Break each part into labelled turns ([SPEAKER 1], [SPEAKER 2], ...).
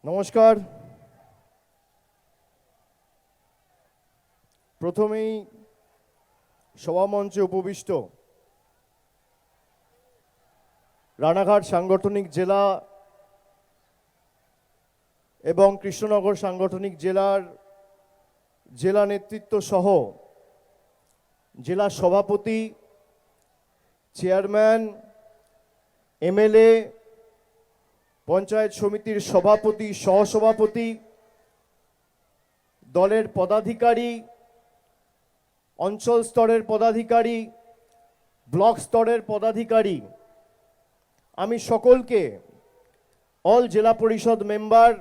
[SPEAKER 1] নমস্কার। প্রথমেই সভামঞ্চে উপবিষ্ট রানাঘাট সাংগঠনিক জেলা এবং কৃষ্ণনগর সাংগঠনিক জেলার জেলা নেতৃত্ব সহ জেলা সভাপতি, চেয়ারম্যান, এমএলএ, পঞ্চায়েত সমিতির সভাপতি, সহসভাপতি, দলের পদাধিকারী, অঞ্চল স্তরের পদাধিকারী, ব্লক স্তরের পদাধিকারী, আমি সকলকে, অল জেলা পরিষদ মেম্বার,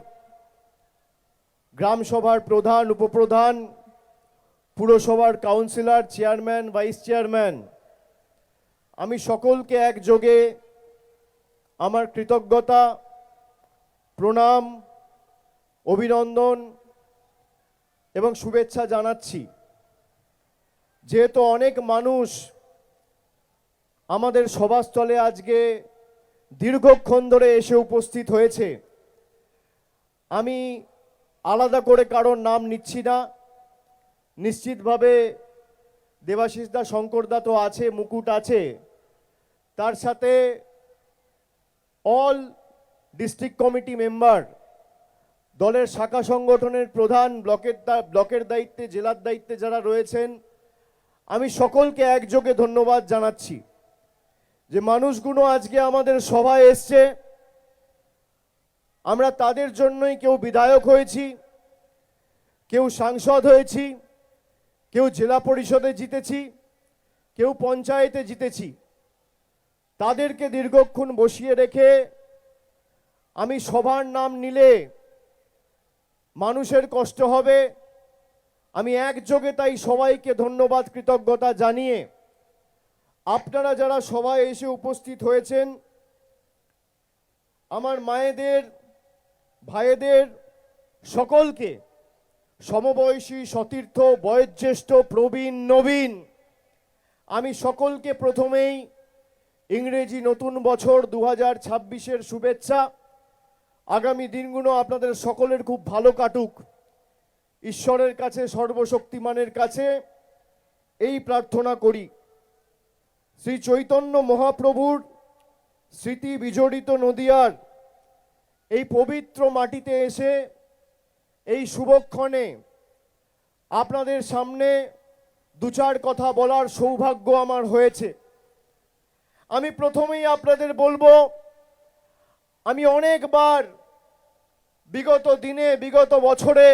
[SPEAKER 1] গ্রাম সভার প্রধান, উপপ্রধান, পুরসভার কাউন্সিলর, চেয়ারম্যান, ভাইস চেয়ারম্যান, আমি সকলকে একযোগে আমার কৃতজ্ঞতা, প্রণাম, অভিনন্দন এবং শুভেচ্ছা জানাচ্ছি। যেহেতু অনেক মানুষ আমাদের সভাস্থলে আজকে দীর্ঘক্ষণ ধরে এসে উপস্থিত হয়েছে, আমি আলাদা করে কারোর নাম নিচ্ছি না। নিশ্চিতভাবে দেবাশিস দা, শঙ্কর দা তো আছে, মুকুট আছে, তার সাথে অল ডিস্ট্রিক্ট কমিটি মেম্বার, দলের শাখা সংগঠনের প্রধান, ব্লকের দায়িত্বে, জেলার দায়িত্বে যারা রয়েছেন, আমি সকলকে একযোগে ধন্যবাদ জানাচ্ছি যে মানুষগুলো আজকে আমাদের সভায় এসছে। আমরা তাদের জন্যই কেউ বিধায়ক হয়েছি, কেউ সাংসদ হয়েছি, কেউ জেলা পরিষদে জিতেছি, কেউ পঞ্চায়েতে জিতেছি। তাদেরকে দীর্ঘক্ষণ বসিয়ে রেখে আমি সবার নাম নিলে মানুষের কষ্ট হবে। আমি একযোগে তাই সবাইকে ধন্যবাদ, কৃতজ্ঞতা জানিয়ে আপনারা যারা সভায় এসে উপস্থিত হয়েছেন, আমার মায়েদের, ভাইদের সকলকে, সমবয়সী, সতীর্থ, বয়োজ্যেষ্ঠ, প্রবীণ, নবীন, আমি সকলকে প্রথমেই ইংরেজি নতুন বছর 2026-এর শুভেচ্ছা। আগামী দিনগুলো আপনাদের সকলের খুব ভালো কাটুক, ঈশ্বরের কাছে, সর্বশক্তিমানের কাছে এই প্রার্থনা করি। শ্রী চৈতন্য মহাপ্রভুর স্মৃতি বিজড়িত নদিয়ার এই পবিত্র মাটিতে এসে এই শুভক্ষণে আপনাদের সামনে দু চার কথা বলার সৌভাগ্য আমার হয়েছে। আমি প্রথমেই আপনাদের বলবো, আমি অনেকবার বিগত দিনে, বিগত বছরে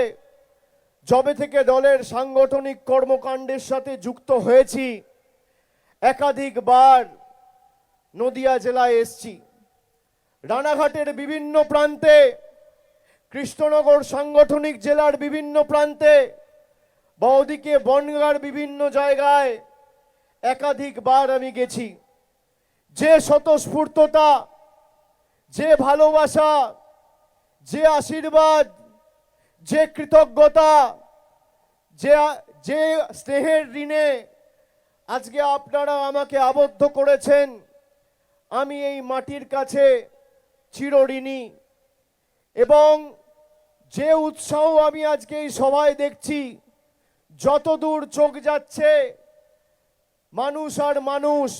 [SPEAKER 1] যবে থেকে দলের সাংগঠনিক কর্মকাণ্ডের সাথে যুক্ত হয়েছি, একাধিকবার নদিয়া জেলায় এসছি। রানাঘাটের বিভিন্ন প্রান্তে, কৃষ্ণনগর সাংগঠনিক জেলার বিভিন্ন প্রান্তে, বা ওদিকে বনগাঁর বিভিন্ন জায়গায় একাধিকবার আমি গেছি। যে স্বতঃস্ফূর্ততা, যে ভালোবাসা, যে আশীর্বাদ, যে কৃতজ্ঞতা, যে স্নেহের ঋণে আজকে আপনারা আমাকে আবদ্ধ করেছেন, আমি এই মাটির কাছে চিরঋণী। এবং যে উৎসাহ আমি আজকে এই সভায় দেখছি, যতদূর চোখ যাচ্ছে মানুষ আর মানুষ,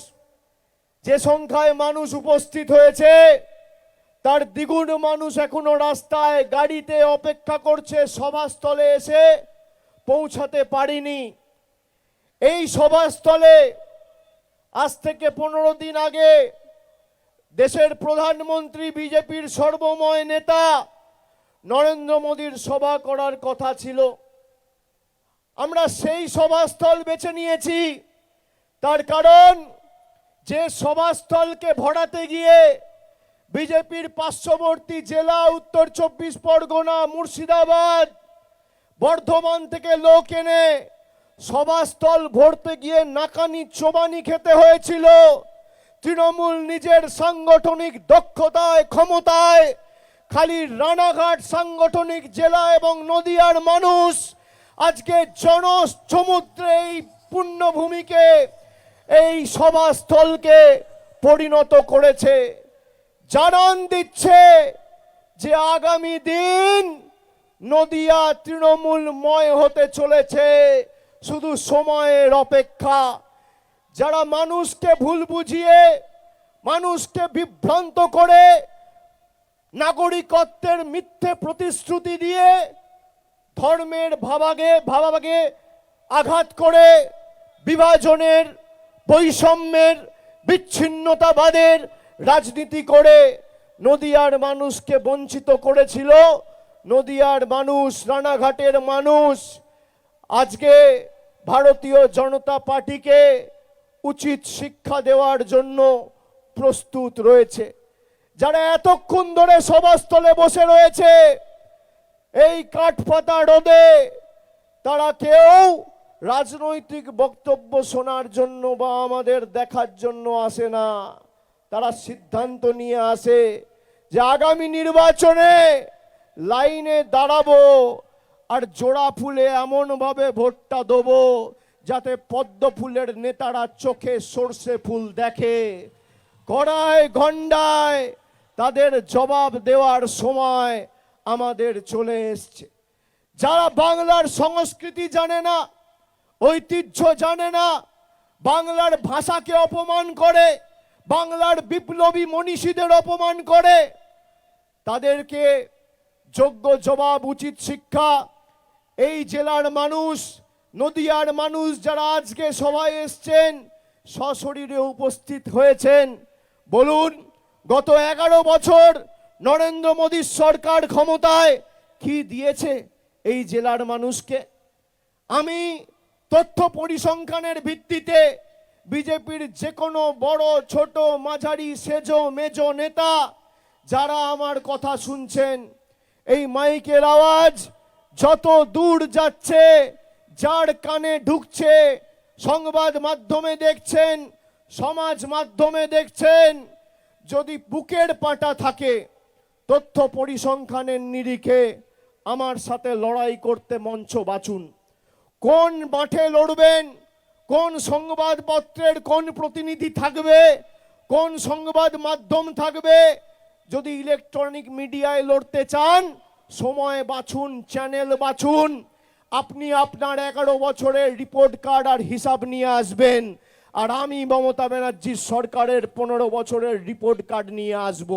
[SPEAKER 1] যে সংখ্যায় মানুষ উপস্থিত হয়েছে তার দ্বিগুণ মানুষ এখনো রাস্তায়, গাড়িতে অপেক্ষা করছে, সভাস্থলে এসে পৌঁছাতে পারিনি। এই সভাস্থলে আজ থেকে 15 দিন আগে দেশের প্রধানমন্ত্রী, বিজেপির সর্বময় নেতা নরেন্দ্র মোদীর সভা করার কথা ছিল। আমরা সেই সভাস্থল বেছে নিয়েছি, তার কারণ যে সভাস্থলকে ভরাতে গিয়ে বিজেপির পার্শ্ববর্তী জেলা উত্তর 24 পরগনা, মুর্শিদাবাদ, বর্ধমান থেকে লোক এনে সভাস্থল ভরতে গিয়ে নাকানি চোবানি খেতে হয়েছিল। তৃণমূল নিজের সাংগঠনিক দক্ষতায়, ক্ষমতায় খালি রানাঘাট সাংগঠনিক জেলা এবং নদিয়ার মানুষ আজকে জনসমুদ্রে এই পুণ্যভূমিকে, এই সভাস্থলকে পরিণত করেছে। জানান দিচ্ছে যে আগামী দিন নদিয়া তৃণমূলময় হতে চলেছে, শুধু সময়ের অপেক্ষা। যারা মানুষকে ভুল বুঝিয়ে, মানুষকে বিভ্রান্ত করে, নাগরিকত্বের মিথ্যে প্রতিশ্রুতি দিয়ে ধর্মের ভাবাগে আঘাত করে, বিভাজনের, বৈষম্যের, বিচ্ছিন্নতাবাদের রাজনীতি করে নদিয়ার মানুষকে বঞ্চিত করেছিল। নদিয়ার মানুষ, রানাঘাটের মানুষ আজকে ভারতীয় জনতা পার্টিকে উচিত শিক্ষা দেওয়ার জন্য প্রস্তুত রয়েছে। যারা এতক্ষণ ধরে সভাস্থলে বসে রয়েছে এই কাঠপাতা রোদে, তারা কেউ রাজনৈতিক বক্তব্য শোনার জন্য বা আমাদের দেখার জন্য আসে না। তারা সিদ্ধান্ত নিয়ে আসে যে আগামী নির্বাচনে লাইনে দাঁড়াবো আর জোড়া ফুলে এমনভাবে ভোটটা দেবো যাতে পদ্ম ফুলের নেতারা চোখে সর্ষে ফুল দেখে। গড়ায় গন্ডায় তাদের জবাব দেওয়ার সময় আমাদের চলে এসছে। যারা বাংলার সংস্কৃতি জানে না, ঐতিহ্য জানে না, বাংলার ভাষাকে অপমান করে, বাংলার বিপ্লবী মনীষীদের অপমান করে, তাদেরকে যোগ্য জবাব, উচিত শিক্ষা এই জেলার মানুষ, নদিয়ার মানুষ যারা আজকে সভায় এসছেন, সশরীরে উপস্থিত হয়েছেন। বলুন, গত 11 বছর নরেন্দ্র মোদীর সরকার ক্ষমতায় কি দিয়েছে এই জেলার মানুষকে? আমি তথ্য পরিসংখ্যানের ভিত্তিতে বিজেপির যে কোনো বড় ছোট মাঝারি সেজো মেজো নেতা যারা আমার কথা শুনছেন, এই মাইকের আওয়াজ যত দূর যাচ্ছে, যার কানে ঢুকছে, সংবাদ মাধ্যমে দেখছেন, সমাজ মাধ্যমে দেখছেন, যদি বুকের পাটা থাকে তথ্য পরিসংখ্যানের নিরিখে আমার সাথে লড়াই করতে মঞ্চ বাছুন। কোন মাঠে লড়বেন, কোন সংবাদপত্রের কোন প্রতিনিধি থাকবে, কোন সংবাদ মাধ্যম থাকবে, যদি ইলেকট্রনিক মিডিয়ায় লড়তে চান সময় বাছুন, চ্যানেল বাছুন। আপনি আপনার 11 বছরের রিপোর্ট কার্ড আর হিসাব নিয়ে আসবেন, আর আমি মমতা ব্যানার্জির সরকারের 15 বছরের রিপোর্ট কার্ড নিয়ে আসব।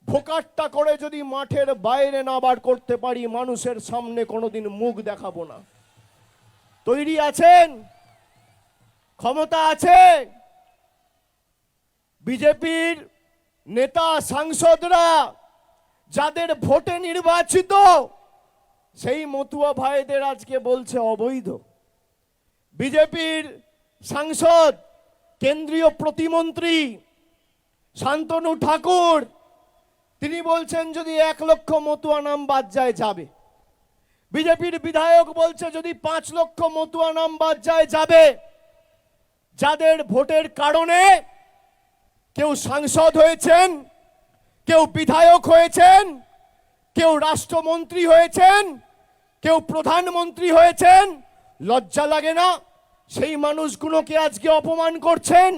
[SPEAKER 1] ভোকাট্টা করে যদি মাঠের বাইরে না বার করতে পারি, মানুষের সামনে কোনোদিন মুখ দেখাবো না। তৈরি আছেন? ক্ষমতা আছে? বিজেপির নেতা সাংসদরা যাদের ভোটে নির্বাচিত, সেই মতুয়া ভাইদের আজকে বলছে অবৈধ। বিজেপির সাংসদ, কেন্দ্রীয় প্রতিমন্ত্রী শান্তনু ঠাকুর, তিনি বলছেন যদি 1 লক্ষ মতুয়া নাম বাদ যায় যাবে। বিজেপির বিধায়ক বলছে যদি 5 লক্ষ মতুয়া নাম বাদ যায় যাবে। যাদের ভোটের কারণে কেউ সাংসদ হয়েছেন, কেউ বিধায়ক হয়েছেন, কেউ রাষ্ট্রমন্ত্রী হয়েছেন, কেউ প্রধানমন্ত্রী হয়েছেন, লজ্জা লাগে না? সেই মানুষগুলোকে আজকে অপমান করছেন।